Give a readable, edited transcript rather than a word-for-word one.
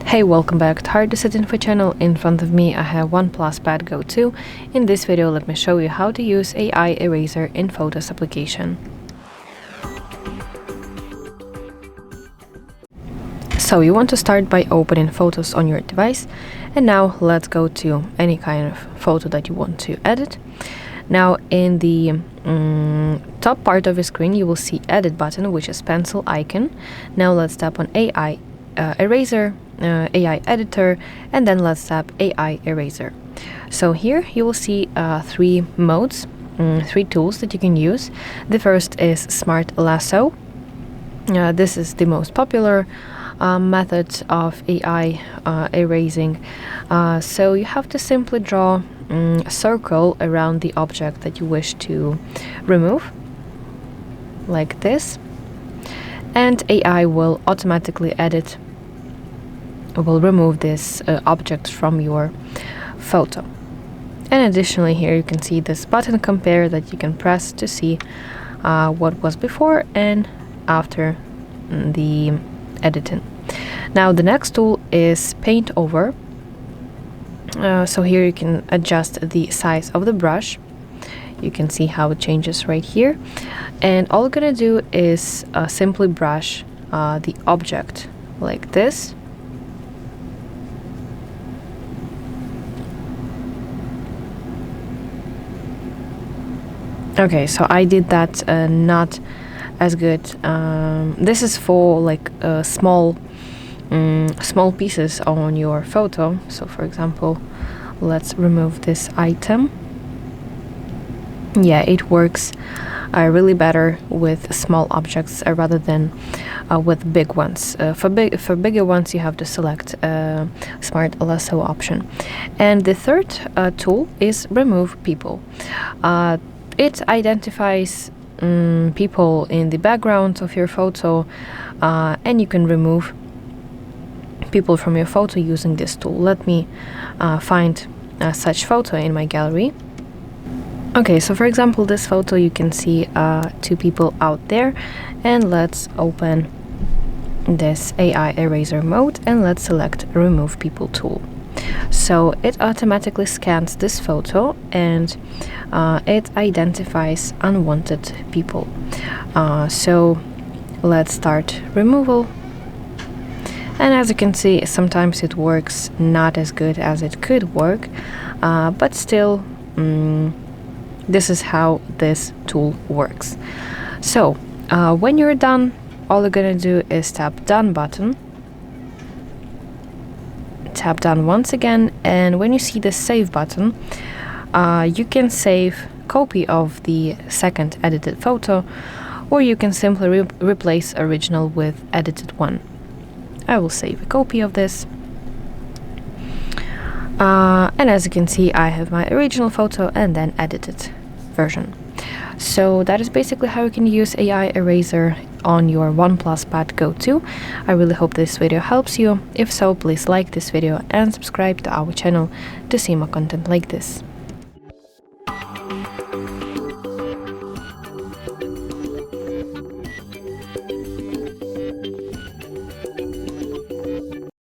Hey, welcome back to HardReset.Info channel. In front of me I have OnePlus Pad Go 2. In this video let me show you how to use AI Eraser in Photos application. So you want to start by opening Photos on your device, and now let's go to any kind of photo that you want to edit. Now in the top part of the screen you will see Edit button, which is pencil icon. Now let's tap on AI Eraser, AI Editor, and then let's tap AI Eraser. So here you will see three modes, three tools that you can use. The first is Smart Lasso. This is the most popular method of AI erasing. So you have to simply draw a circle around the object that you wish to remove, like this, and AI will automatically will remove this object from your photo. And additionally, here you can see this button compare that you can press to see what was before and after the editing. Now the next tool is Paint Over. So here you can adjust the size of the brush. You can see how it changes right here, and all we're gonna do is simply brush the object like this. Okay, so I did that not as good. This is for like small pieces on your photo. So for example, let's remove this item. Yeah, it works really better with small objects rather than with big ones. For bigger ones you have to select Smart Lasso option. And the third tool is Remove People. It identifies people in the background of your photo, and you can remove people from your photo using this tool. Let me find such photo in my gallery. Okay, so for example, this photo you can see two people out there, and let's open this AI Eraser mode and let's select Remove People tool. So it automatically scans this photo and it identifies unwanted people. So let's start removal. And as you can see, sometimes it works not as good as it could work, but still this is how this tool works. So when you're done, all you're gonna do is tap Done button. Tap Done once again, and when you see the Save button, you can save copy of the second edited photo, or you can simply replace original with edited one. I will save a copy of this. And as you can see, I have my original photo and then edited version. So that is basically how you can use AI Eraser on your OnePlus Pad Go 2. I really hope this video helps you. If so, please like this video and subscribe to our channel to see more content like this.